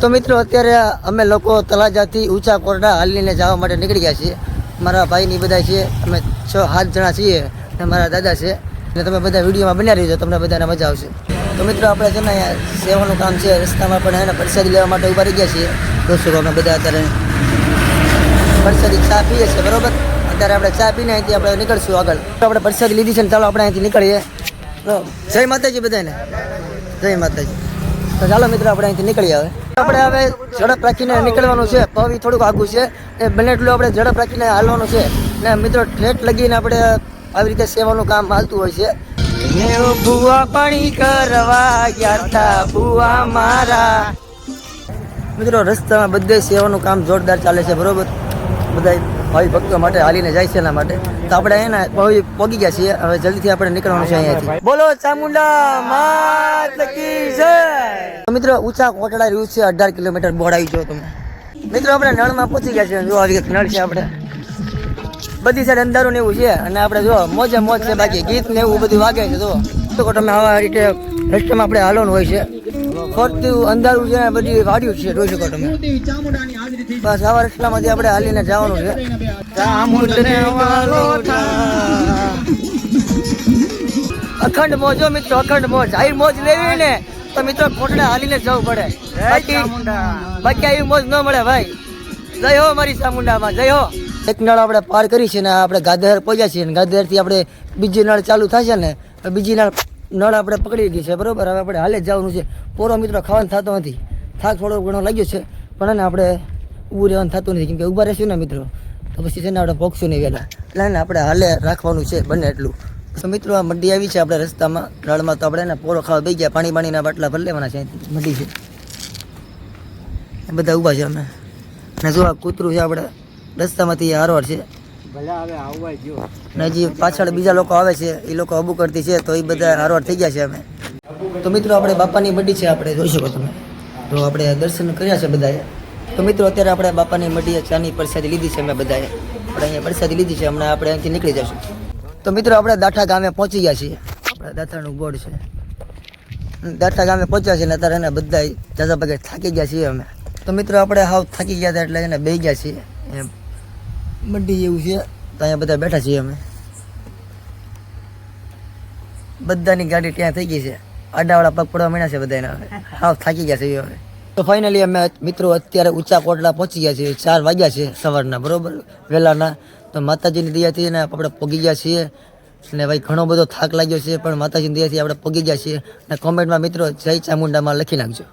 તો મિત્રો અત્યારે અમે લોકો તળાજાથી ઊંચા કોરડા હાલીને જવા માટે નીકળી ગયા છીએ. મારા ભાઈની બધા છે, અમે 6-7 જણા છીએ અને મારા દાદા છે. અને તમે બધા વિડીયોમાં બન્યા રહીજો, તમને બધાને મજા આવશે. તો મિત્રો આપણે છે ને અહીંયા સેવાનું કામ છે, રસ્તામાં પણ એને પ્રસાદી લેવા માટે ઊભા રહી ગયા છીએ. દોસ્તો અમે બધા અત્યારે પ્રસાદી ચા પીએ છીએ, બરોબર. અત્યારે આપણે ચા પીને અહીંથી આપણે નીકળશું આગળ. આપણે પ્રસાદી લીધી છે ને, ચાલો આપણે અહીંથી નીકળીએ. જય માતાજી બધાને, જય માતાજી. તો ચાલો મિત્રો આપણે અહીંથી નીકળીએ. હવે આપણે ઝડપ રાખીને નીકળવાનું છે. પવી થોડુંક આઘું છે, એ બને એટલું આપણે ઝડપ રાખીને હાલવાનું છે. ને મિત્રો ઠેઠ લગીને આપણે આવી રીતે સેવાનું કામ હાલતું હોય છે. ભૂવા પાણી કરવા ગયા હતા ભૂવા મારા. મિત્રો રસ્તામાં બધે સેવાનું કામ જોરદાર ચાલે છે, બરોબર. બધા ભાવિ ભક્તો માટે હાલીને જાય છે એના માટે. તો આપણે અહીંયા પહોંચી ગયા છીએ. હવે જલ્દીથી આપણે નીકળવાનું છે અહીંયાથી. બોલો ચામુંડા માત કી જય. મિત્રો ઊંચા કોટડા રહ્યું છે, 18 કિલોમીટર બોર્ડ આવી ગયો તમે. મિત્રો આપણે નળમાં પહોંચી ગયા છે. જો આવી નળ છે, આપણે બધી સાઈડ અંધારું ને એવું છે. અને આપણે જો મોજે મોજ છે, બાકી ગીત ને એવું બધું વાગે છે. તો તમે આવા રીતે રસ્તામાં આપણે હાલવાનું હોય છે. ફરતું અંધારું છે, બધી વાડિયું છે, જોઈ શકો તમે. બસ આવા રસ્તામાંથી આપણે હાલીને જવાનું છે. અખંડ મોજો મિત્રો, અખંડ મોજ. આવી મોજ લેવી ને તો મિત્રો કોટડા હાલીને જવું પડે, બાકી આવી મોજ ન મળે ભાઈ. જય હો મારી ચામુંડામાં, જય હો. એક નળ આપણે પાર કરી છે ને આપણે ગાધેર પહોંચ્યા છીએ. ગાધેરથી આપણે બીજી નળ ચાલુ થશે ને, બીજી નળ આપણે પકડી ગઈ છે, બરોબર. હવે આપણે હાલે જ જવાનું છે. પૂરો મિત્રો ખાવાનું થતો નથી, થાક થોડો ઘણો લાગ્યો છે, પણ ને આપણે ઊભું રહેવાનું થતું નથી. કેમ કે ઊભા રહેશું ને મિત્રો તો પછી છે ને આપણે પહોંચશું નહીં વહેલા. એટલે ને આપણે હાલે રાખવાનું છે બને એટલું. તો મિત્રો આ મંડી આવી છે આપણે રસ્તામાં નળમાં. તો આપણે ને પોરો ખાવા બેસી ગયા. પાણીના બાટલા ભરી લેવાના છે. મંડી છે, બધા ઊભા છે અમે. ને જો આ કૂતરું છે આપણે રસ્તામાંથી હારવાર છે. ને હજી પાછળ બીજા લોકો આવે છે, એ લોકો અબુ કરતી છે, તો એ બધા હારવાર થઈ ગયા છે અમે. તો મિત્રો આપણે બાપાની મઢી છે, આપણે જોઈ શકો તમે. તો આપણે દર્શન કર્યા છે બધાએ. તો મિત્રો અત્યારે આપણે બાપાની મઢીએ ચાની પ્રસાદી લીધી છે અમે બધાએ. આપણે અહીંયા પ્રસાદી લીધી છે, હમણાં આપણે અહીંથી નીકળી જશું. તો મિત્રો આપણે દાઠા ગામે પહોંચી ગયા છીએ. આપણે દાઠાનું બોર્ડ છે, દાઠા ગામે પહોંચ્યા છે ને અત્યારે એને બધા જાજા ભાગે થાકી ગયા છીએ અમે. તો મિત્રો આપણે હાવ થાકી ગયા હતા એટલે એને બેસી ગયા છીએ. એમ મંડી જેવું છે, તો અહીંયા બધા બેઠા છીએ અમે. બધાની ગાડી ત્યાં થઈ ગઈ છે, આડાવાળા પગ પડવા માંડ્યા છે બધાને. હવે હાવ થાકી ગયા છે હવે. તો ફાઇનલી અમે મિત્રો અત્યારે ઊંચા કોટડા પહોંચી ગયા છીએ. 4 વાગ્યા છે સવારના, બરોબર, વહેલાના. તો માતાજીની દયાથી ને આપણે પહોંચી ગયા છીએ. અને ભાઈ ઘણો બધો થાક લાગ્યો છે, પણ માતાજીની દયાથી આપણે પહોંચી ગયા છીએ. અને કોમેન્ટમાં મિત્રો જય ચામુંડામાં લખી નાખજો.